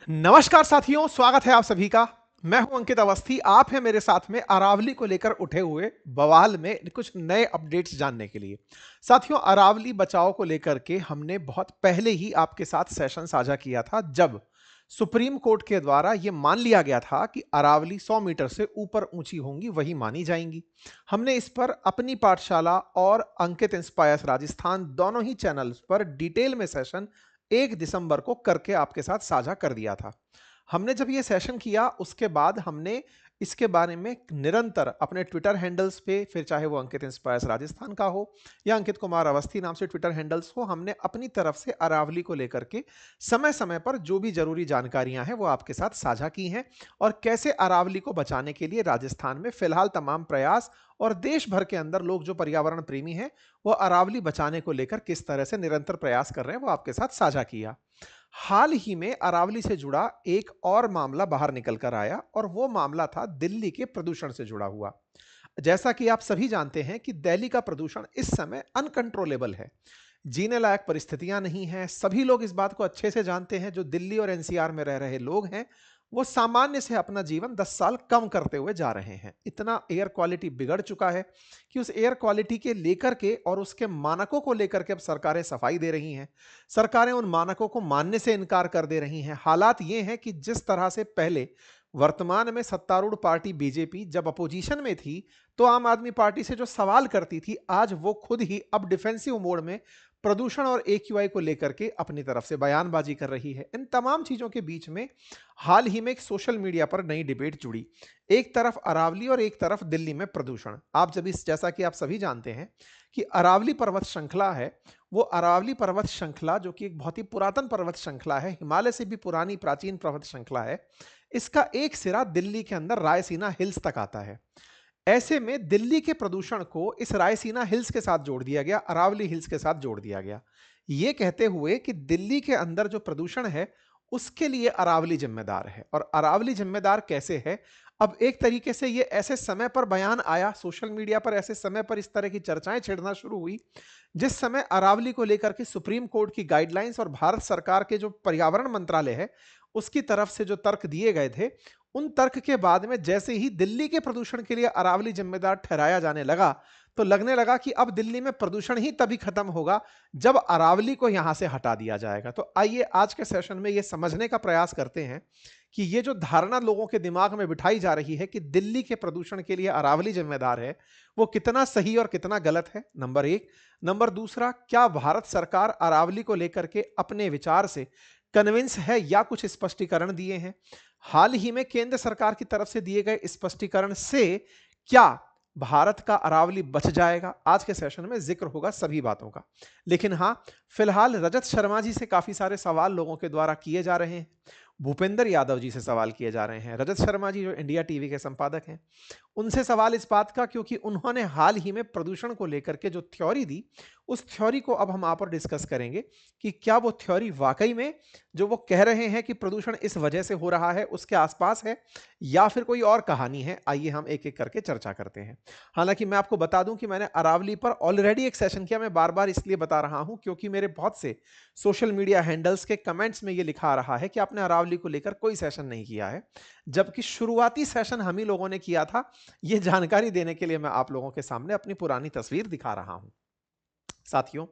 नमस्कार साथियों, स्वागत है आप सभी का। मैं हूं अंकित अवस्थी। आप हैं मेरे साथ में अरावली को लेकर उठे हुए बवाल में कुछ नए अपडेट्स जानने के लिए। साथियों, अरावली बचाओ को लेकर के हमने बहुत पहले ही आपके साथ सेशन साझा किया था, जब सुप्रीम कोर्ट के द्वारा यह मान लिया गया था कि अरावली 100 मीटर से ऊपर ऊंची होंगी, वही मानी जाएंगी। हमने इस पर अपनी पाठशाला और अंकित इंस्पायर्स राजस्थान दोनों ही चैनल्स पर डिटेल में सेशन 1 दिसंबर को करके आपके साथ साझा कर दिया था। हमने जब ये सेशन किया, उसके बाद हमने इसके बारे में निरंतर अपने ट्विटर हैंडल्स पे, फिर चाहे वो अंकित इंस्पायर्स राजस्थान का हो या अंकित कुमार अवस्थी नाम से ट्विटर हैंडल्स हो, हमने अपनी तरफ से अरावली को लेकर के समय समय पर जो भी जरूरी जानकारियां हैं वो आपके साथ साझा की हैं, और कैसे अरावली को बचाने के लिए राजस्थान में फिलहाल तमाम प्रयास और देश भर के अंदर लोग जो पर्यावरण प्रेमी हैं वो अरावली बचाने को लेकर किस तरह से निरंतर प्रयास कर रहे हैं वो आपके साथ साझा किया। हाल ही में अरावली से जुड़ा एक और मामला बाहर निकल कर आया, और वो मामला था दिल्ली के प्रदूषण से जुड़ा हुआ। जैसा कि आप सभी जानते हैं कि दिल्ली का प्रदूषण इस समय अनकंट्रोलेबल है। जीने लायक परिस्थितियां नहीं हैं। सभी लोग इस बात को अच्छे से जानते हैं। जो दिल्ली और एनसीआर में रह रहे लोग हैं, वो सामान्य से अपना जीवन 10 साल कम करते हुए जा रहे हैं। इतना एयर क्वालिटी बिगड़ चुका है कि उस एयर क्वालिटी के लेकर के और उसके मानकों को लेकर के अब सरकारें सफाई दे रही हैं। सरकारें उन मानकों को मानने से इनकार कर दे रही हैं। हालात ये हैं कि जिस तरह से पहले वर्तमान में सत्तारूढ़ पार्टी बीजेपी जब अपोजिशन में थी, तो आम आदमी पार्टी से जो सवाल करती थी, आज वो खुद ही अब डिफेंसिव मोड में प्रदूषण और एक्यूआई को लेकर के अपनी तरफ से बयानबाजी कर रही है। इन तमाम चीजों के बीच में हाल ही में एक सोशल मीडिया पर नई डिबेट जुड़ी। एक तरफ अरावली और एक तरफ दिल्ली में प्रदूषण। आप जब इस जैसा कि आप सभी जानते हैं कि अरावली पर्वत श्रृंखला है, वो अरावली पर्वत श्रृंखला जो कि एक बहुत ही पुरातन पर्वत श्रृंखला है, हिमालय से भी पुरानी प्राचीन पर्वत श्रृंखला है। इसका एक सिरा दिल्ली के अंदर रायसीना हिल्स तक आता है। ऐसे में दिल्ली के प्रदूषण को इस रायसीना हिल्स के साथ जोड़ दिया गया, अरावली हिल्स के साथ जोड़ दिया गया, ये कहते हुए कि दिल्ली के अंदर जो प्रदूषण है उसके लिए अरावली जिम्मेदार है। और अरावली जिम्मेदार कैसे है? अब एक तरीके से ये ऐसे समय पर बयान आया सोशल मीडिया पर, ऐसे समय पर इस तरह की चर्चाएं छिड़ना शुरू हुई जिस समय अरावली को लेकर के सुप्रीम कोर्ट की गाइडलाइंस और भारत सरकार के जो पर्यावरण मंत्रालय है उसकी तरफ से जो तर्क दिए गए थे, उन तर्क के बाद में जैसे ही दिल्ली के प्रदूषण के लिए अरावली जिम्मेदार ठहराया जाने लगा, तो लगने लगा कि अब दिल्ली में प्रदूषण ही तभी खत्म होगा जब अरावली को यहां से हटा दिया जाएगा। तो आइए आज के सेशन में यह समझने का प्रयास करते हैं कि ये जो धारणा लोगों के दिमाग में बिठाई जा रही है कि दिल्ली के प्रदूषण के लिए अरावली जिम्मेदार है, वो कितना सही और कितना गलत है, नंबर एक। नंबर दूसरा, क्या भारत सरकार अरावली को लेकर के अपने विचार से कन्विंस है या कुछ स्पष्टीकरण दिए हैं? हाल ही में केंद्र सरकार की तरफ से दिए गए स्पष्टीकरण से क्या भारत का अरावली बच जाएगा? आज के सेशन में जिक्र होगा सभी बातों का। लेकिन हां, फिलहाल रजत शर्मा जी से काफी सारे सवाल लोगों के द्वारा किए जा रहे हैं। भूपेंद्र यादव जी से सवाल किए जा रहे हैं। रजत शर्मा जी जो इंडिया टीवी के संपादक हैं, उनसे सवाल इस बात का क्योंकि उन्होंने हाल ही में प्रदूषण को लेकर के जो थ्योरी दी, उस थ्योरी को अब हम आप पर डिस्कस करेंगे कि क्या वो थ्योरी वाकई में जो वो कह रहे हैं कि प्रदूषण इस वजह से हो रहा है उसके आसपास है, या फिर कोई और कहानी है। आइए हम एक एक करके चर्चा करते हैं। हालांकि मैं आपको बता दूं कि मैंने अरावली पर ऑलरेडी एक सेशन किया। मैं बार बार इसलिए बता रहा हूं क्योंकि मेरे बहुत से सोशल मीडिया हैंडल्स के कमेंट्स में ये लिखा आ रहा है कि आपने अरावली को लेकर कोई सेशन नहीं किया है, जबकि शुरुआती सेशन हम ही लोगों ने किया था। यह जानकारी देने के लिए मैं आप लोगों के सामने अपनी पुरानी तस्वीर दिखा रहा हूं। साथियों,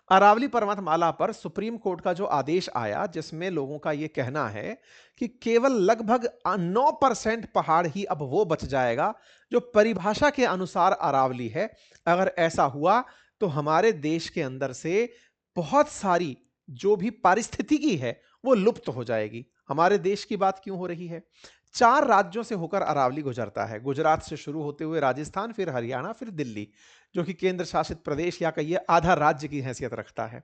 अरावली पर्वतमाला पर सुप्रीम कोर्ट का जो आदेश आया, जिसमें लोगों का यह कहना है कि केवल लगभग 9% पहाड़ ही अब वो बच जाएगा जो परिभाषा के अनुसार अरावली है। अगर ऐसा हुआ तो हमारे देश के अंदर से बहुत सारी जो भी पारिस्थितिकी है वो लुप्त हो जाएगी। हमारे देश की बात क्यों हो रही है? 4 राज्यों से होकर अरावली गुजरता है। गुजरात से शुरू होते हुए राजस्थान, फिर हरियाणा, फिर दिल्ली, जो कि केंद्र शासित प्रदेश या कहिए आधा राज्य की हैसियत रखता है।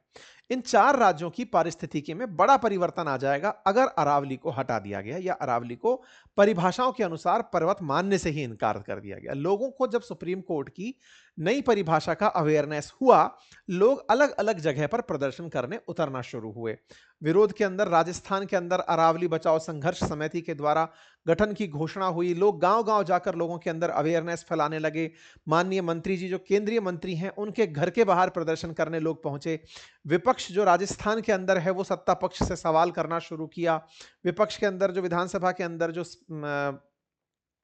इन 4 राज्यों की पारिस्थितिकी में बड़ा परिवर्तन आ जाएगा अगर अरावली को हटा दिया गया या अरावली को परिभाषाओं के अनुसार पर्वत मानने से ही इनकार कर दिया गया। लोगों को जब सुप्रीम कोर्ट की नई परिभाषा का अवेयरनेस हुआ, लोग अलग अलग जगह पर प्रदर्शन करने उतरना शुरू हुए। विरोध के अंदर राजस्थान के अंदर अरावली बचाओ संघर्ष समिति के द्वारा गठन की घोषणा हुई। लोग गांव गांव जाकर लोगों के अंदर अवेयरनेस फैलाने लगे। माननीय मंत्री जी जो केंद्र केंद्रीय मंत्री हैं उनके घर के बाहर प्रदर्शन करने लोग पहुंचे। विपक्ष जो राजस्थान के अंदर है वो सत्ता पक्ष से सवाल करना शुरू किया। विपक्ष के अंदर जो विधानसभा के अंदर जो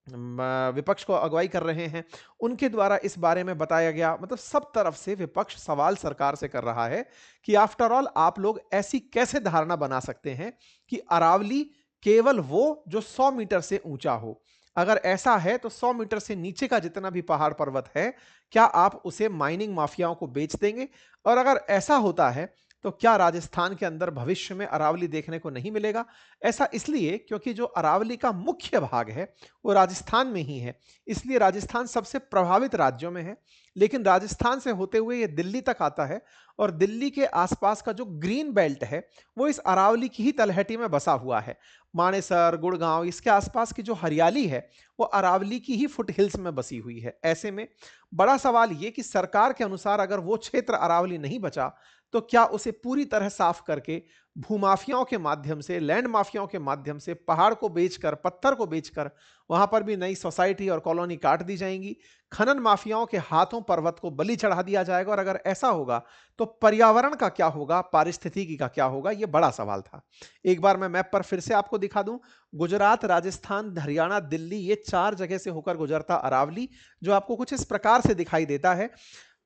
विपक्ष को अगुवाई कर रहे हैं उनके द्वारा इस बारे में बताया गया। मतलब सब तरफ से विपक्ष सवाल सरकार से कर रहा है कि आफ्टर ऑल आप लोग ऐसी कैसे धारणा बना सकते हैं कि अरावली केवल वो जो 100 मीटर से ऊंचा हो। अगर ऐसा है तो 100 मीटर से नीचे का जितना भी पहाड़ पर्वत है क्या आप उसे माइनिंग माफियाओं को बेच देंगे? और अगर ऐसा होता है तो क्या राजस्थान के अंदर भविष्य में अरावली देखने को नहीं मिलेगा? ऐसा इसलिए क्योंकि जो अरावली का मुख्य भाग है वो राजस्थान में ही है, इसलिए राजस्थान सबसे प्रभावित राज्यों में है। लेकिन राजस्थान से होते हुए ये दिल्ली तक आता है और दिल्ली के आसपास का जो ग्रीन बेल्ट है वो इस अरावली की ही तलहटी में बसा हुआ है। मानेसर, गुड़गांव, इसके आसपास की जो हरियाली है वो अरावली की ही फुट हिल्स में बसी हुई है। ऐसे में बड़ा सवाल ये कि सरकार के अनुसार अगर वो क्षेत्र अरावली नहीं बचा तो क्या उसे पूरी तरह साफ करके भूमाफियाओं के माध्यम से, लैंड माफियाओं के माध्यम से, पहाड़ को बेचकर, पत्थर को बेचकर वहां पर भी नई सोसाइटी और कॉलोनी काट दी जाएंगी? खनन माफियाओं के हाथों पर्वत को बलि चढ़ा दिया जाएगा? और अगर ऐसा होगा तो पर्यावरण का क्या होगा, पारिस्थितिकी का क्या होगा? यह बड़ा सवाल था। एक बार मैं मैप पर फिर से आपको दिखा दूं। गुजरात, राजस्थान, हरियाणा, दिल्ली, ये 4 जगह से होकर गुजरता अरावली जो आपको कुछ इस प्रकार से दिखाई देता है।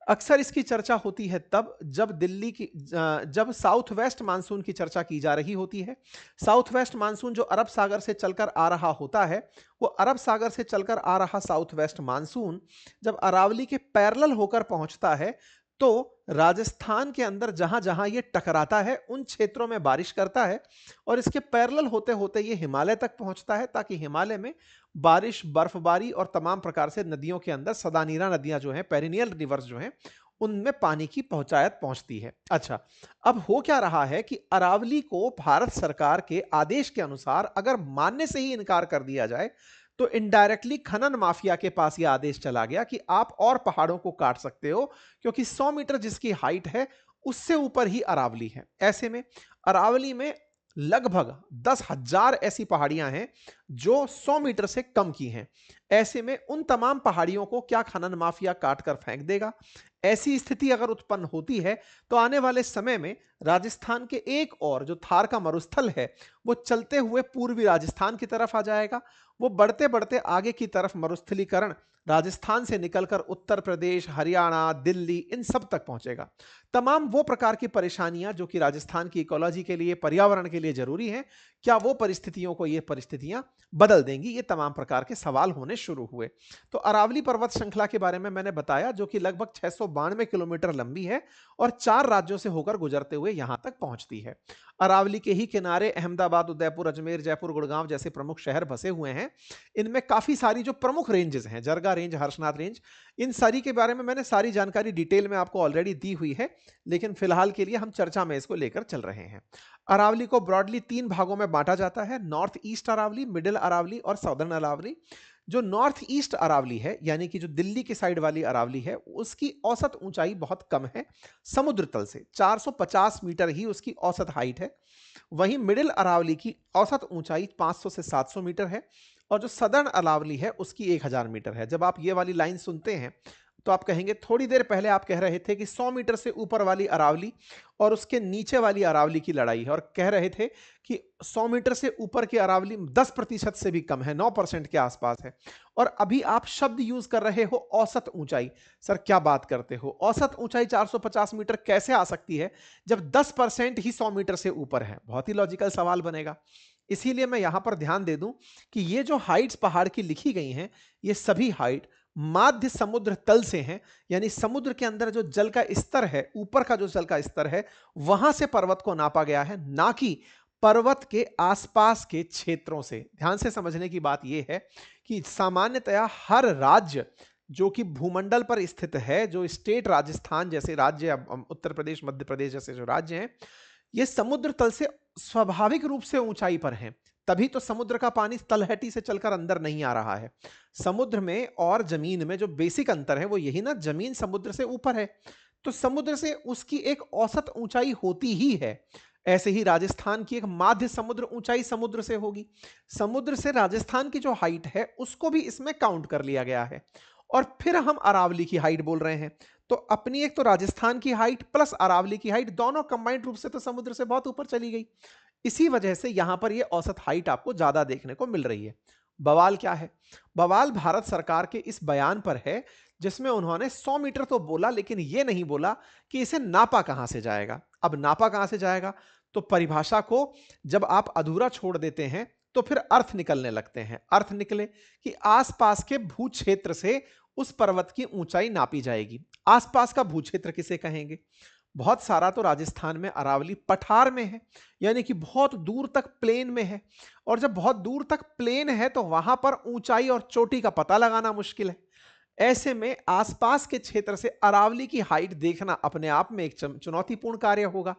अक्सर इसकी चर्चा होती है तब जब दिल्ली की जब साउथ वेस्ट मानसून की चर्चा की जा रही होती है। साउथ वेस्ट मानसून जो अरब सागर से चलकर आ रहा होता है, वो अरब सागर से चलकर आ रहा साउथ वेस्ट मानसून जब अरावली के पैरेलल होकर पहुंचता है तो राजस्थान के अंदर जहां जहां ये टकराता है उन क्षेत्रों में बारिश करता है और इसके पैरेलल होते होते ये हिमालय तक पहुंचता है ताकि हिमालय में बारिश, बर्फबारी और तमाम प्रकार से नदियों के अंदर सदानीरा नदियां जो हैं, पेरिनियल रिवर्स जो हैं, उनमें पानी की पहुंचायत पहुंचती है। अच्छा, अब हो क्या रहा है कि अरावली को भारत सरकार के आदेश के अनुसार अगर मानने से ही इनकार कर दिया जाए तो इनडायरेक्टली खनन माफिया के पास यह आदेश चला गया कि आप और पहाड़ों को काट सकते हो क्योंकि 100 मीटर जिसकी हाइट है उससे ऊपर ही अरावली है। ऐसे में अरावली में लगभग 10,000 ऐसी पहाड़ियां हैं जो 100 मीटर से कम की हैं। ऐसे में उन तमाम पहाड़ियों को क्या खनन माफिया काट कर फेंक देगा? ऐसी स्थिति अगर उत्पन्न होती है तो आने वाले समय में राजस्थान के एक और जो थार का मरुस्थल है वो चलते हुए पूर्वी राजस्थान की तरफ आ जाएगा। वो बढ़ते बढ़ते आगे की तरफ मरुस्थलीकरण राजस्थान से निकलकर उत्तर प्रदेश, हरियाणा, दिल्ली, इन सब तक पहुंचेगा। तमाम वो प्रकार की परेशानियां जो कि राजस्थान की इकोलॉजी के लिए, पर्यावरण के लिए जरूरी हैं, क्या वो परिस्थितियों को ये परिस्थितियां बदल देंगी? ये तमाम प्रकार के सवाल होने शुरू हुए। तो अरावली पर्वत श्रृंखला के बारे में मैंने बताया जो कि लगभग 692 किलोमीटर लंबी है और 4 राज्यों से होकर गुजरते हुए यहां तक पहुंचती है। अरावली के ही किनारे अहमदाबाद, उदयपुर, अजमेर, जयपुर, गुड़गांव जैसे प्रमुख शहर बसे हुए हैं। इनमें काफी सारी जो प्रमुख रेंजेस हैं, जरगा रेंज, हर्षनाथ रेंज, इन सारी के बारे में मैंने सारी जानकारी डिटेल में आपको ऑलरेडी दी हुई है, लेकिन फिलहाल के लिए हम चर्चा में इसको लेकर चल रहे हैं। अरावली को ब्रॉडली 3 भागों में बांटा जाता है, north east Aravalli, middle Aravalli और साउदर्न अरावली। जो नॉर्थ ईस्ट अरावली है यानी कि जो दिल्ली की साइड वाली अरावली है उसकी औसत ऊंचाई बहुत कम है, समुद्र तल से 450 मीटर ही उसकी औसत हाइट है। वहीं मिडिल अरावली की औसत ऊंचाई 500 से 700 मीटर है और जो सदर्न अरावली है उसकी 1000 मीटर है। जब आप ये वाली लाइन सुनते हैं तो आप कहेंगे, थोड़ी देर पहले आप कह रहे थे कि 100 मीटर से ऊपर वाली अरावली और उसके नीचे वाली अरावली की लड़ाई है, और कह रहे थे कि 100 मीटर से ऊपर की अरावली 10% से भी कम है, 9% के आसपास है, और अभी आप शब्द यूज कर रहे हो औसत ऊंचाई। सर क्या बात करते हो, औसत ऊंचाई 450 मीटर कैसे आ सकती है जब 10% ही 100 मीटर से ऊपर है? बहुत ही लॉजिकल सवाल बनेगा। इसीलिए मैं यहां पर ध्यान दे दूं कि ये जो हाइट्स पहाड़ की लिखी गई हैं, ये सभी हाइट माध्य समुद्र तल से हैं, यानी समुद्र के अंदर जो जल का स्तर है, ऊपर का जो जल का स्तर है, वहां से पर्वत को नापा गया है, ना कि पर्वत के आसपास के क्षेत्रों से। ध्यान से समझने की बात यह है कि सामान्यतया हर राज्य जो कि भूमंडल पर स्थित है, जो स्टेट राजस्थान जैसे राज्य, उत्तर प्रदेश, मध्य प्रदेश जैसे जो राज्य हैं, ये समुद्र तल से स्वाभाविक रूप से ऊंचाई पर हैं। तभी तो समुद्र का पानी तलहटी से चलकर अंदर नहीं आ रहा है। समुद्र में और जमीन में जो बेसिक अंतर है वो यही ना, जमीन समुद्र से ऊपर है तो समुद्र से उसकी एक औसत ऊंचाई होती ही है। ऐसे ही राजस्थान की एक माध्य समुद्र ऊंचाई समुद्र से होगी। समुद्र से राजस्थान की जो हाइट है उसको भी इसमें काउंट कर लिया गया है। और फिर हम अरावली की हाइट बोल रहे हैं। तो अपनी एक तो राजस्थान की हाइट प्लस अरावली की हाइट दोनों कंबाइंड रूप से तो समुद्र से बहुत ऊपर चली गई। इसी वजह से यहां पर यह औसत हाइट आपको ज्यादा देखने को मिल रही है। बवाल क्या है? बवाल भारत सरकार के इस बयान पर है जिसमें उन्होंने 100 मीटर तो बोला, लेकिन यह नहीं बोला कि इसे नापा कहां से जाएगा। अब नापा कहां से जाएगा? तो परिभाषा को जब आप अधूरा छोड़ देते हैं तो फिर अर्थ निकलने लगते हैं। अर्थ निकले कि आसपास के भू क्षेत्र से उस पर्वत की ऊंचाई नापी जाएगी। आसपास का भू क्षेत्र किसे कहेंगे? बहुत सारा तो राजस्थान में अरावली पठार में है, यानी कि बहुत दूर तक प्लेन में है। और जब बहुत दूर तक प्लेन है तो वहां पर ऊंचाई और चोटी का पता लगाना मुश्किल है। ऐसे में आसपास के क्षेत्र से अरावली की हाइट देखना अपने आप में एक चुनौतीपूर्ण कार्य होगा।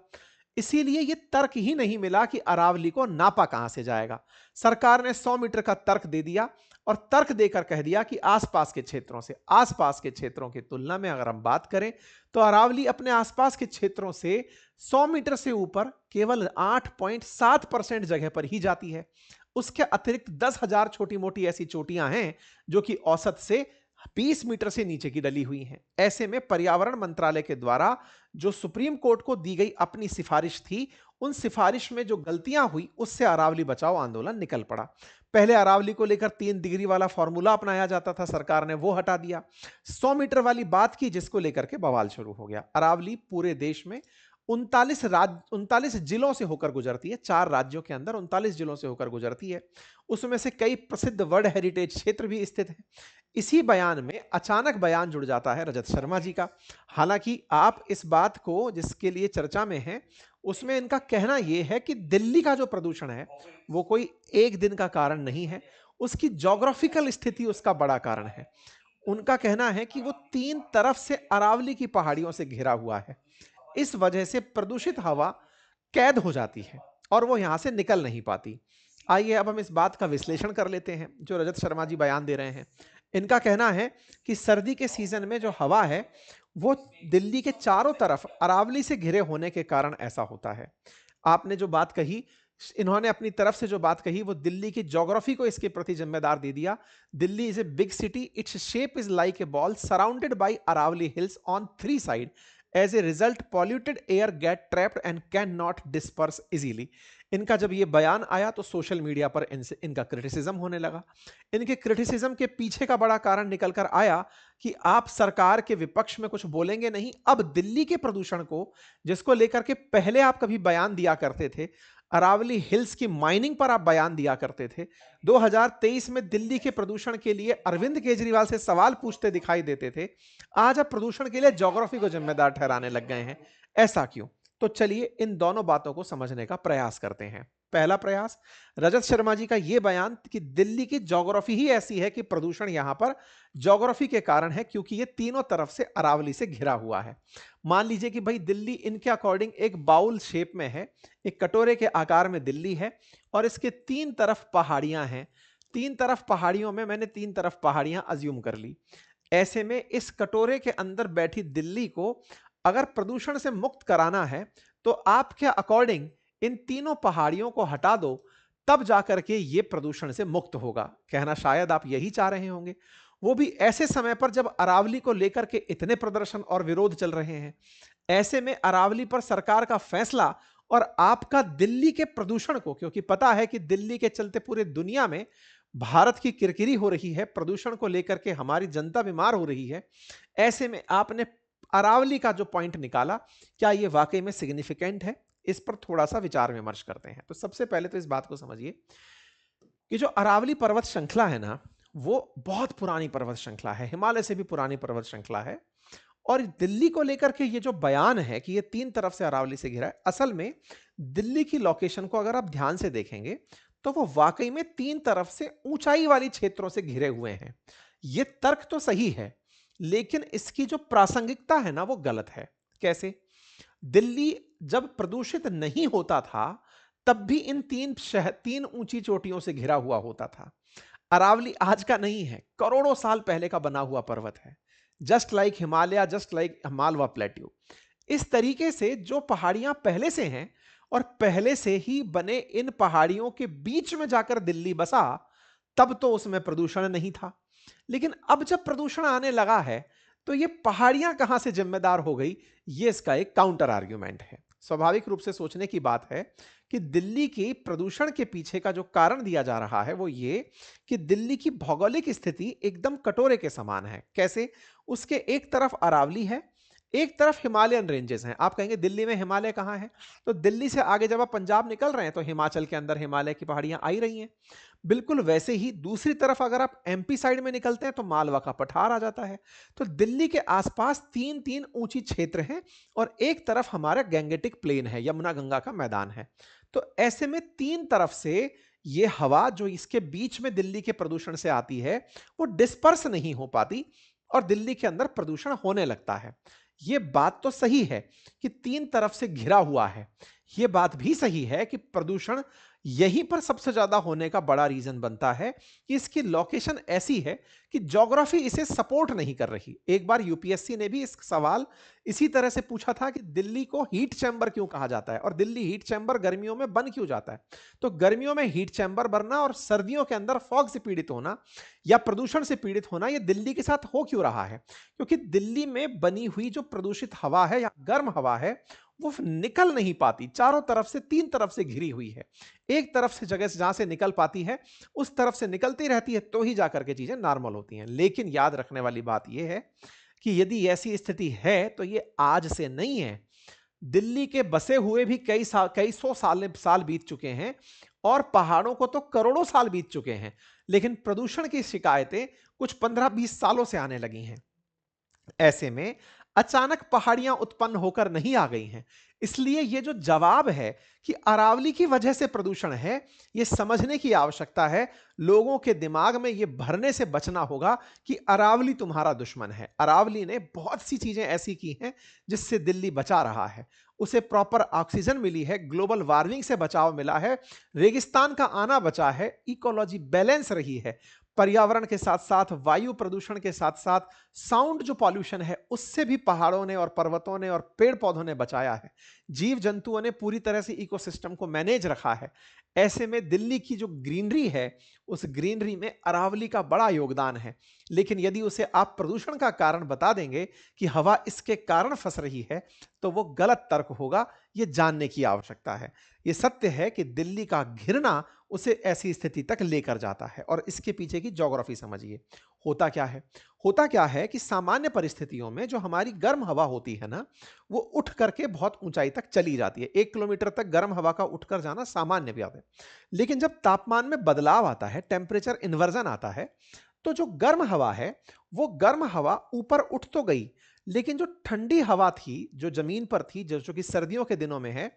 इसीलिए यह तर्क ही नहीं मिला कि अरावली को नापा कहां से जाएगा। सरकार ने 100 मीटर का तर्क दे दिया और तर्क देकर कह दिया कि आसपास के क्षेत्रों से, आसपास के क्षेत्रों की तुलना में अगर हम बात करें तो अरावली अपने आसपास के क्षेत्रों से 100 मीटर से ऊपर केवल 8.7% जगह पर ही जाती है। उसके अतिरिक्त 10,000 छोटी मोटी ऐसी चोटियां हैं जो कि औसत से 20 मीटर से नीचे की डली हुई हैं। ऐसे में पर्यावरण मंत्रालय के द्वारा जो सुप्रीम कोर्ट को दी गई अपनी सिफारिश थी, उन सिफारिश में जो गलतियां हुई उससे अरावली बचाओ आंदोलन निकल पड़ा। पहले अरावली को लेकर 3 डिग्री वाला फॉर्मूला अपनाया जाता था, सरकार ने वो हटा दिया। 100 मीटर वाली बात की जिसको लेकर के बवाल शुरू हो गया। अरावली पूरे देश में 39 जिलों से होकर गुजरती है। 4 राज्यों के अंदर 39 जिलों से होकर गुजरती है। उसमें से कई प्रसिद्ध वर्ल्ड हेरिटेज क्षेत्र भी स्थित हैं। इसी बयान में अचानक बयान जुड़ जाता है रजत शर्मा जी का। हालांकि आप इस बात को जिसके लिए चर्चा में है, उसमें इनका कहना यह है कि दिल्ली का जो प्रदूषण है वो कोई एक दिन का कारण नहीं है, उसकी ज्योग्राफिकल स्थिति उसका बड़ा कारण है। उनका कहना है कि वो 3 तरफ से अरावली की पहाड़ियों से घिरा हुआ है। इस वजह से प्रदूषित हवा कैद हो जाती है और वो यहां से निकल नहीं पाती। आइए अब हम इस बात का विश्लेषण कर लेते हैं जो रजत शर्मा जी बयान दे रहे हैं। इनका कहना है कि सर्दी के सीजन में जो हवा है वो दिल्ली के चारों तरफ अरावली से घिरे होने के कारण ऐसा होता है। आपने जो बात कही, इन्होंने अपनी तरफ से जो बात कही वो दिल्ली की ज्योग्राफी को इसके प्रति जिम्मेदार दे दिया। Delhi is a big city, its shape is like a ball surrounded by Aravalli hills on 3 side. As a result polluted air get trapped and can not disperse easily. इनका जब ये बयान आया तो सोशल मीडिया पर इनका क्रिटिसिज्म होने लगा। इनके क्रिटिसिज्म के पीछे का बड़ा कारण निकल कर आया कि आप सरकार के विपक्ष में कुछ बोलेंगे नहीं। अब दिल्ली के प्रदूषण को, जिसको लेकर के पहले आप कभी बयान दिया करते थे, अरावली हिल्स की माइनिंग पर आप बयान दिया करते थे, 2023 में दिल्ली के प्रदूषण के लिए अरविंद केजरीवाल से सवाल पूछते दिखाई देते थे, आज आप प्रदूषण के लिए ज्योग्राफी को जिम्मेदार ठहराने लग गए हैं। ऐसा क्यों? तो चलिए इन दोनों बातों को समझने का प्रयास करते हैं। पहला प्रयास, रजत शर्मा जी का यह बयान कि दिल्ली की ज्योग्राफी ही ऐसी है कि प्रदूषण यहां पर ज्योग्राफी के कारण है, क्योंकि यह तीनों तरफ से अरावली से घिरा हुआ है। मान लीजिए कि भाई दिल्ली इनके अकॉर्डिंग एक बाउल शेप में है, एक कटोरे के आकार में दिल्ली है और इसके 3 तरफ पहाड़ियां हैं। 3 तरफ पहाड़ियों में मैंने 3 तरफ पहाड़ियां अज्यूम कर ली। ऐसे में इस कटोरे के अंदर बैठी दिल्ली को अगर प्रदूषण से मुक्त कराना है तो आपके अकॉर्डिंग इन तीनों पहाड़ियों को हटा दो, तब जाकर के ये प्रदूषण से मुक्त होगा। कहना शायद आप यही चाह रहे होंगे, वो भी ऐसे समय पर जब अरावली को लेकर के इतने प्रदर्शन और विरोध चल रहे हैं। ऐसे में अरावली पर सरकार का फैसला और आपका दिल्ली के प्रदूषण को, क्योंकि पता है कि दिल्ली के चलते पूरे दुनिया में भारत की किरकिरी हो रही है, प्रदूषण को लेकर के हमारी जनता बीमार हो रही है। ऐसे में आपने अरावली का जो पॉइंट निकाला, क्या यह वाकई में सिग्निफिकेंट है? इस पर थोड़ा सा विचार विमर्श करते हैं। तो सबसे पहले तो इस बात को समझिए कि जो अरावली पर्वत श्रृंखला है ना, वो बहुत पुरानी पर्वत श्रृंखला है, हिमालय से भी पुरानी पर्वत श्रृंखला है। और दिल्ली को लेकर के ये जो बयान है कि ये 3 तरफ से अरावली से घिरा है, असल में दिल्ली की लोकेशन को अगर आप ध्यान से देखेंगे तो वो वाकई में 3 तरफ से ऊंचाई वाली क्षेत्रों से घिरे हुए हैं। ये तर्क तो सही है, लेकिन इसकी जो प्रासंगिकता है ना वो गलत है। कैसे? दिल्ली जब प्रदूषित नहीं होता था तब भी इन 3 ऊंची चोटियों से घिरा हुआ होता था। अरावली आज का नहीं है, करोड़ों साल पहले का बना हुआ पर्वत है। Just like Himalaya, just like Malwa plateau. इस तरीके से जो पहाड़ियां पहले से हैं और पहले से ही बने इन पहाड़ियों के बीच में जाकर दिल्ली बसा, तब तो उसमें प्रदूषण नहीं था। लेकिन अब जब प्रदूषण आने लगा है, तो ये पहाड़ियां कहां से जिम्मेदार हो गई, ये इसका एक काउंटर आर्ग्यूमेंट है। स्वाभाविक रूप से सोचने की बात है कि दिल्ली की प्रदूषण के पीछे का जो कारण दिया जा रहा है वो ये कि दिल्ली की भौगोलिक स्थिति एकदम कटोरे के समान है। कैसे? उसके एक तरफ अरावली है, एक तरफ हिमालयन रेंजेस हैं। आप कहेंगे दिल्ली में हिमालय कहां है? तो दिल्ली से आगे जब आप पंजाब निकल रहे हैं तो हिमाचल के अंदर हिमालय की पहाड़ियां आ ही रही हैं। बिल्कुल वैसे ही दूसरी तरफ अगर आप एमपी साइड में निकलते हैं तो मालवा का पठार आ जाता है। तो दिल्ली के आसपास तीन तीन ऊंची क्षेत्र हैं और एक तरफ हमारा गैंगेटिक प्लेन है, यमुना गंगा का मैदान है। तो ऐसे में तीन तरफ से ये हवा जो इसके बीच में दिल्ली के प्रदूषण से आती है वो डिस्पर्स नहीं हो पाती और दिल्ली के अंदर प्रदूषण होने लगता है। ये बात तो सही है कि तीन तरफ से घिरा हुआ है। ये बात भी सही है कि प्रदूषण यहीं पर सबसे ज्यादा होने का बड़ा रीजन बनता है कि इसकी लोकेशन ऐसी है कि ज्योग्राफी इसे सपोर्ट नहीं कर रही। एक बार यूपीएससी ने भी इस सवाल इसी तरह से पूछा था कि दिल्ली को हीट चैम्बर क्यों कहा जाता है और दिल्ली हीट चैम्बर गर्मियों में बन क्यों जाता है। तो गर्मियों में हीट चैम्बर बनना और सर्दियों के अंदर फॉग से पीड़ित होना या प्रदूषण से पीड़ित होना, यह दिल्ली के साथ हो क्यों रहा है? क्योंकि दिल्ली में बनी हुई जो प्रदूषित हवा है या गर्म हवा है वो निकल नहीं पाती, चारों तरफ से तीन तरफ से घिरी हुई है। एक तरफ से जगह से जहां से निकल पाती है उस तरफ से निकलती रहती है तो ही जाकर के चीजें नॉर्मल होती हैं। लेकिन याद रखने वाली बात यह है कि यदि ऐसी स्थिति है तो ये आज से नहीं है। दिल्ली के बसे हुए भी कई सौ साल बीत चुके हैं और पहाड़ों को तो करोड़ों साल बीत चुके हैं, लेकिन प्रदूषण की शिकायतें कुछ 15-20 सालों से आने लगी हैं। ऐसे में अचानक पहाड़ियां उत्पन्न होकर नहीं आ गई हैं। इसलिए यह जो जवाब है कि अरावली की वजह से प्रदूषण है, यह समझने की आवश्यकता है। लोगों के दिमाग में यह भरने से बचना होगा कि अरावली तुम्हारा दुश्मन है। अरावली ने बहुत सी चीजें ऐसी की हैं जिससे दिल्ली बचा रहा है। उसे प्रॉपर ऑक्सीजन मिली है, ग्लोबल वार्मिंग से बचाव मिला है, रेगिस्तान का आना बचा है, इकोलॉजी बैलेंस रही है। पर्यावरण के साथ साथ वायु प्रदूषण के साथ साथ साउंड जो पॉल्यूशन है उससे भी पहाड़ों ने और पर्वतों ने और पेड़ पौधों ने बचाया है। जीव जंतुओं ने पूरी तरह से इकोसिस्टम को मैनेज रखा है। ऐसे में दिल्ली की जो ग्रीनरी है उस ग्रीनरी में अरावली का बड़ा योगदान है। लेकिन यदि उसे आप प्रदूषण का कारण बता देंगे कि हवा इसके कारण फंस रही है तो वो गलत तर्क होगा। यह जानने की आवश्यकता है। यह सत्य है कि दिल्ली का घिरना उसे ऐसी स्थिति तक लेकर जाता है और इसके पीछे की ज्योग्राफी समझिए। होता क्या है? होता क्या है कि सामान्य परिस्थितियों में जो हमारी गर्म हवा होती है ना, वो उठ करके बहुत ऊंचाई तक चली जाती है। 1 किलोमीटर तक गर्म हवा का उठकर जाना सामान्य बात है। लेकिन जब तापमान में बदलाव आता है, टेम्परेचर इन्वर्जन आता है, तो जो गर्म हवा है वो गर्म हवा ऊपर उठ तो गई, लेकिन जो ठंडी हवा थी जो जमीन पर थी, जो कि सर्दियों के दिनों में है,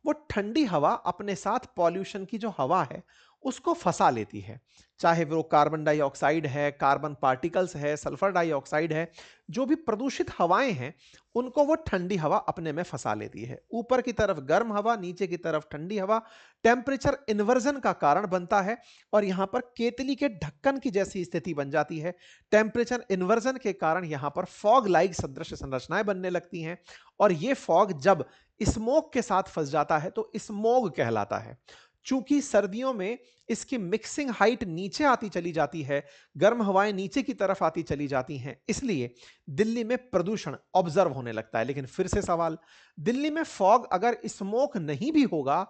वो ठंडी हवा अपने साथ पॉल्यूशन की जो हवा है उसको फंसा लेती है। चाहे वो कार्बन डाइऑक्साइड है, कार्बन पार्टिकल्स है, सल्फर डाइऑक्साइड है, जो भी प्रदूषित हवाएं हैं उनको वो ठंडी हवा अपने में फंसा लेती है। ऊपर की तरफ गर्म हवा, नीचे की तरफ ठंडी हवा टेम्परेचर इन्वर्जन का कारण बनता है और यहां पर केतली के ढक्कन की जैसी स्थिति बन जाती है। टेम्परेचर इन्वर्जन के कारण यहां पर फॉग लाइक सदृश संरचनाएं बनने लगती हैं और ये फॉग जब स्मोक के साथ फंस जाता है तो स्मॉग कहलाता है। चूंकि सर्दियों में इसकी मिक्सिंग हाइट नीचे आती चली जाती है, गर्म हवाएं नीचे की तरफ आती चली जाती हैं, इसलिए दिल्ली में प्रदूषण ऑब्जर्व होने लगता है। लेकिन फिर से सवाल, दिल्ली में फॉग अगर स्मोक नहीं भी होगा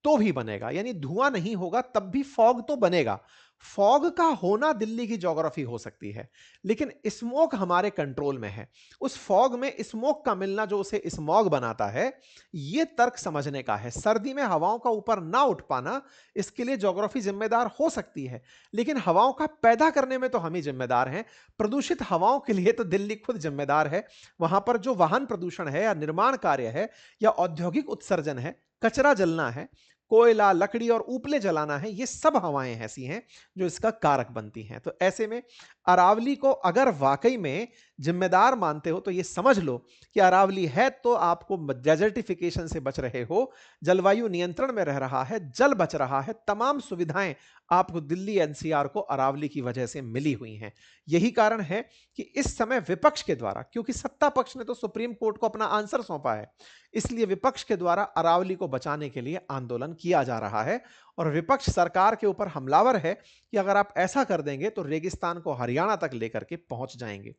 तो भी बनेगा, यानी धुआं नहीं होगा तब भी फॉग तो बनेगा। फॉग का होना दिल्ली की ज्योग्राफी हो सकती है, लेकिन स्मोक हमारे कंट्रोल में है। उस फॉग में स्मोक का मिलना जो उसे स्मॉग बनाता है, यह तर्क समझने का है। सर्दी में हवाओं का ऊपर ना उठ पाना, इसके लिए ज्योग्राफी जिम्मेदार हो सकती है, लेकिन हवाओं का पैदा करने में तो हम ही जिम्मेदार हैं। प्रदूषित हवाओं के लिए तो दिल्ली खुद जिम्मेदार है। वहां पर जो वाहन प्रदूषण है या निर्माण कार्य है या औद्योगिक उत्सर्जन है, कचरा जलना है, कोयला, लकड़ी और उपले जलाना है, ये सब हवाएं ऐसी हैं जो इसका कारक बनती हैं। तो ऐसे में अरावली को अगर वाकई में जिम्मेदार मानते हो तो ये समझ लो कि अरावली है तो आपको डेजर्टिफिकेशन से बच रहे हो, जलवायु नियंत्रण में रह रहा है, जल बच रहा है, तमाम सुविधाएं आपको दिल्ली एनसीआर को अरावली की वजह से मिली हुई हैं। यही कारण है कि इस समय विपक्ष के द्वारा, क्योंकि सत्ता पक्ष ने तो सुप्रीम कोर्ट को अपना आंसर सौंपा है, इसलिए विपक्ष के द्वारा अरावली को बचाने के लिए आंदोलन किया जा रहा है। और विपक्ष सरकार के ऊपर हमलावर है कि अगर आप ऐसा कर देंगे तो रेगिस्तान को हरियाणा तक लेकर के पहुंच जाएंगे।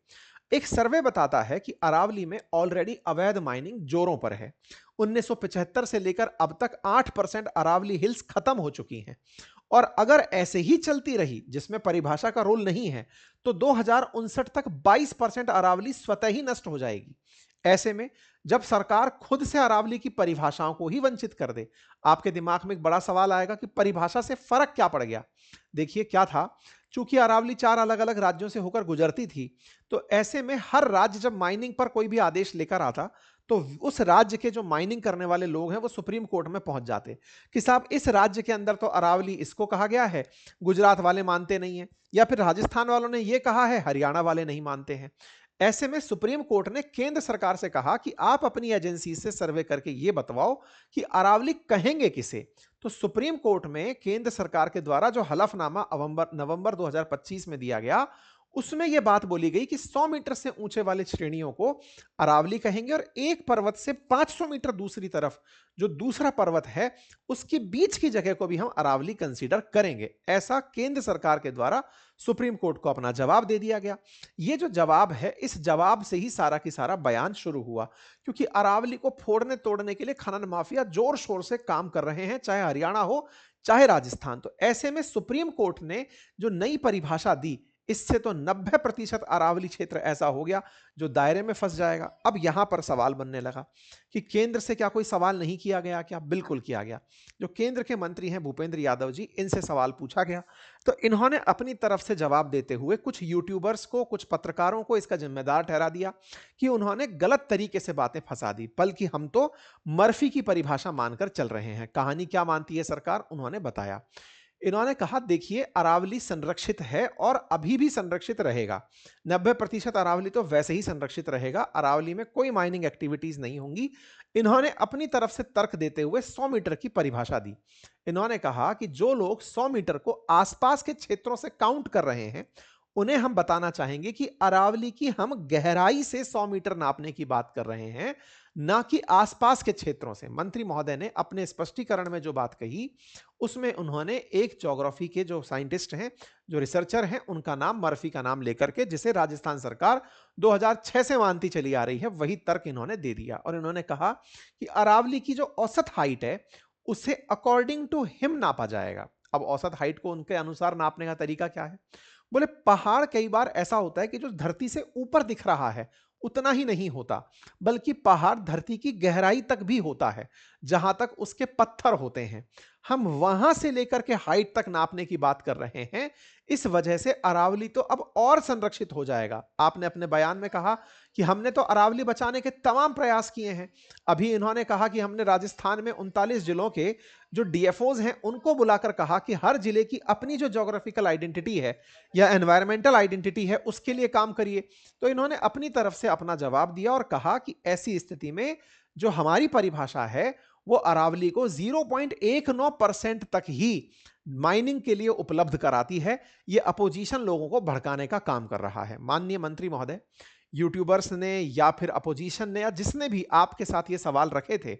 एक सर्वे बताता है कि अरावली में ऑलरेडी अवैध माइनिंग जोरों पर है। 1975 से लेकर अब तक 8% अरावली हिल्स खत्म हो चुकी हैं, और अगर ऐसे ही चलती रही, जिसमें परिभाषा का रोल नहीं है, तो 2059 तक 22% अरावली स्वतः ही नष्ट हो जाएगी। ऐसे में जब सरकार खुद से अरावली की परिभाषाओं को ही वंचित कर दे, आपके दिमाग में एक बड़ा सवाल आएगा कि परिभाषा से फर्क क्या पड़ गया। देखिए क्या था, चूंकि अरावली 4 अलग अलग राज्यों से होकर गुजरती थी, तो ऐसे में हर राज्य जब माइनिंग पर कोई भी आदेश लेकर आता, तो उस राज्य के जो माइनिंग करने वाले लोग हैं वो सुप्रीम कोर्ट में पहुंच जाते कि साहब इस राज्य के अंदर तो अरावली इसको कहा गया है, गुजरात वाले मानते नहीं है, या फिर राजस्थान वालों ने ये कहा है, हरियाणा वाले नहीं मानते हैं। ऐसे में सुप्रीम कोर्ट ने केंद्र सरकार से कहा कि आप अपनी एजेंसी से सर्वे करके ये बतवाओ कि अरावली कहेंगे किसे। तो सुप्रीम कोर्ट में केंद्र सरकार के द्वारा जो हलफनामा नवंबर 2025 में दिया गया, उसमें यह बात बोली गई कि 100 मीटर से ऊंचे वाले श्रेणियों को अरावली कहेंगे, और एक पर्वत से 500 मीटर दूसरी तरफ जो दूसरा पर्वत है उसके बीच की जगह को भी हम अरावली कंसीडर करेंगे। ऐसा केंद्र सरकार के द्वारा सुप्रीम कोर्ट को अपना जवाब दे दिया गया। ये जो जवाब है, इस जवाब से ही सारा की सारा बयान शुरू हुआ, क्योंकि अरावली को फोड़ने तोड़ने के लिए खनन माफिया जोर शोर से काम कर रहे हैं, चाहे हरियाणा हो चाहे राजस्थान। तो ऐसे में सुप्रीम कोर्ट ने जो नई परिभाषा दी, इससे तो 90% अरावली क्षेत्र ऐसा हो गया जो दायरे में फंस जाएगा। अब यहां पर सवाल बनने लगा कि केंद्र से क्या कोई सवाल नहीं किया गया क्या? बिल्कुल किया गया। जो केंद्र के मंत्री हैं भूपेंद्र यादव जी, इनसे सवाल पूछा गया, तो इन्होंने अपनी तरफ से जवाब देते हुए कुछ यूट्यूबर्स को, कुछ पत्रकारों को इसका जिम्मेदार ठहरा दिया कि उन्होंने गलत तरीके से बातें फंसा दी, बल्कि हम तो मर्फी की परिभाषा मानकर चल रहे हैं। कहानी क्या मानती है सरकार, उन्होंने बताया। इन्होंने कहा देखिए, अरावली संरक्षित है और अभी भी संरक्षित रहेगा। 90% अरावली तो वैसे ही संरक्षित रहेगा, अरावली में कोई माइनिंग एक्टिविटीज नहीं होंगी। इन्होंने अपनी तरफ से तर्क देते हुए 100 मीटर की परिभाषा दी। इन्होंने कहा कि जो लोग 100 मीटर को आसपास के क्षेत्रों से काउंट कर रहे हैं, उन्हें हम बताना चाहेंगे कि अरावली की हम गहराई से 100 मीटर नापने की बात कर रहे हैं, ना कि आसपास के क्षेत्रों से। मंत्री महोदय ने अपने स्पष्टीकरण में जो बात कही, उसमें उन्होंने एक ज्योग्राफी के जो साइंटिस्ट हैं, जो रिसर्चर हैं, उनका नाम, मर्फी का नाम लेकर के, जिसे राजस्थान सरकार 2006 से मानती चली आ रही है, वही तर्क इन्होंने दे दिया। और इन्होंने कहा कि अरावली की जो औसत हाइट है, उसे अकॉर्डिंग टू हिम नापा जाएगा। अब औसत हाइट को उनके अनुसार नापने का तरीका क्या है? बोले पहाड़ कई बार ऐसा होता है कि जो धरती से ऊपर दिख रहा है उतना ही नहीं होता, बल्कि पहाड़ धरती की गहराई तक भी होता है, जहां तक उसके पत्थर होते हैं। हम वहां से लेकर के हाइट तक नापने की बात कर रहे हैं। इस वजह से अरावली तो अब और संरक्षित हो जाएगा। आपने अपने बयान में कहा कि हमने तो अरावली बचाने के तमाम प्रयास किए हैं। अभी इन्होंने कहा कि हमने राजस्थान में 39 जिलों के जो डीएफओज हैं उनको बुलाकर कहा कि हर जिले की अपनी जो ज्योग्राफिकल आइडेंटिटी है या एनवायरमेंटल आइडेंटिटी है, उसके लिए काम करिए। तो इन्होंने अपनी तरफ से अपना जवाब दिया और कहा कि ऐसी स्थिति में जो हमारी परिभाषा है, वो अरावली को 0.19% तक ही माइनिंग के लिए उपलब्ध कराती है। ये अपोजिशन लोगों को भड़काने का काम कर रहा है। माननीय मंत्री महोदय, यूट्यूबर्स ने या फिर अपोजिशन ने या जिसने भी आपके साथ ये सवाल रखे थे,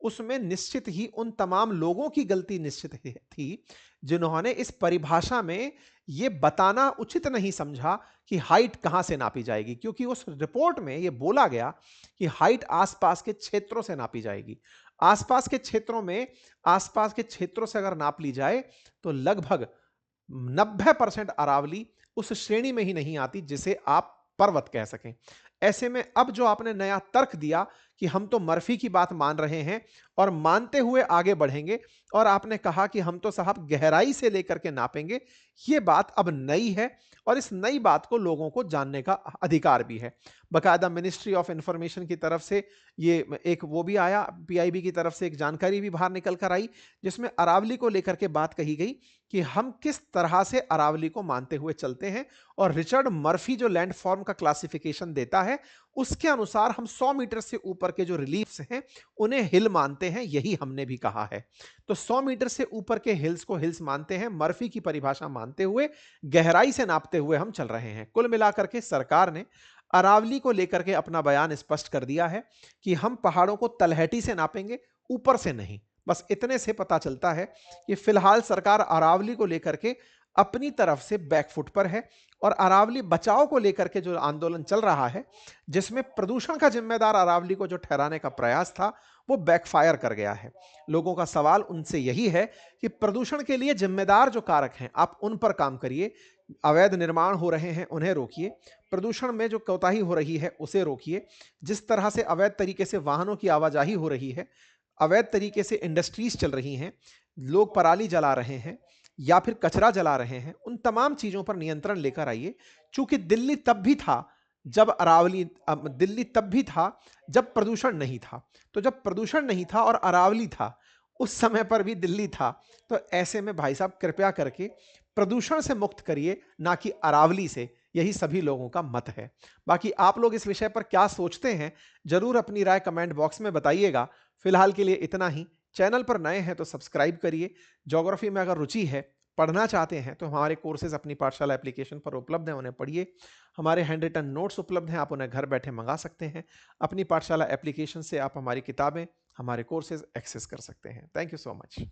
उसमें निश्चित ही उन तमाम लोगों की गलती निश्चित थी जिन्होंने इस परिभाषा में ये बताना उचित नहीं समझा कि हाइट कहां से नापी जाएगी, क्योंकि उस रिपोर्ट में ये बोला गया कि हाइट आसपास के क्षेत्रों से नापी जाएगी। आसपास के क्षेत्रों में, आसपास के क्षेत्रों से अगर नाप ली जाए तो लगभग 90% अरावली उस श्रेणी में ही नहीं आती जिसे आप पर्वत कह सकें। ऐसे में अब जो आपने नया तर्क दिया कि हम तो मर्फी की बात मान रहे हैं और मानते हुए आगे बढ़ेंगे, और आपने कहा कि हम तो साहब गहराई से लेकर के नापेंगे, ये बात अब नई है और इस नई बात को लोगों को जानने का अधिकार भी है। बकायदा मिनिस्ट्री ऑफ इंफॉर्मेशन की तरफ से ये एक वो भी आया, पीआईबी की तरफ से एक जानकारी भी बाहर निकल कर आई, जिसमें अरावली को लेकर के बात कही गई कि हम किस तरह से अरावली को मानते हुए चलते हैं, और रिचर्ड मर्फी जो लैंडफॉर्म का क्लासिफिकेशन देता है उसके अनुसार हम 100 मीटर से ऊपर के जो रिलीफ्स हैं उन्हें हिल मानते हैं, यही हमने भी कहा है। तो 100 मीटर से ऊपर के हिल्स को हिल्स मानते हैं, मर्फी की परिभाषा मानते हुए, गहराई से नापते हुए हम चल रहे हैं। कुल मिलाकर के सरकार ने अरावली को लेकर के अपना बयान स्पष्ट कर दिया है कि हम पहाड़ों को तलहटी से नापेंगे, ऊपर से नहीं। बस इतने से पता चलता है कि फिलहाल सरकार अरावली को लेकर के अपनी तरफ से बैकफुट पर है, और अरावली बचाओ को लेकर के जो आंदोलन चल रहा है, जिसमें प्रदूषण का जिम्मेदार अरावली को जो ठहराने का प्रयास था, वो बैकफायर कर गया है। लोगों का सवाल उनसे यही है कि प्रदूषण के लिए जिम्मेदार जो कारक हैं आप उन पर काम करिए, अवैध निर्माण हो रहे हैं उन्हें रोकिए, प्रदूषण में जो कोताही हो रही है उसे रोकिए, जिस तरह से अवैध तरीके से वाहनों की आवाजाही हो रही है, अवैध तरीके से इंडस्ट्रीज चल रही हैं, लोग पराली जला रहे हैं या फिर कचरा जला रहे हैं, उन तमाम चीजों पर नियंत्रण लेकर आइए। चूंकि दिल्ली तब भी था जब अरावली दिल्ली तब भी था जब प्रदूषण नहीं था। तो जब प्रदूषण नहीं था और अरावली था, उस समय पर भी दिल्ली था। तो ऐसे में भाई साहब कृपया करके प्रदूषण से मुक्त करिए, ना कि अरावली से। यही सभी लोगों का मत है। बाकी आप लोग इस विषय पर क्या सोचते हैं, जरूर अपनी राय कमेंट बॉक्स में बताइएगा। फिलहाल के लिए इतना ही। चैनल पर नए हैं तो सब्सक्राइब करिए। ज्योग्राफी में अगर रुचि है, पढ़ना चाहते हैं, तो हमारे कोर्सेज अपनी पाठशाला एप्लीकेशन पर उपलब्ध हैं, उन्हें पढ़िए। हमारे हैंड रिटन नोट्स उपलब्ध हैं, आप उन्हें घर बैठे मंगा सकते हैं। अपनी पाठशाला एप्लीकेशन से आप हमारी किताबें, हमारे कोर्सेज एक्सेस कर सकते हैं। Thank you so much.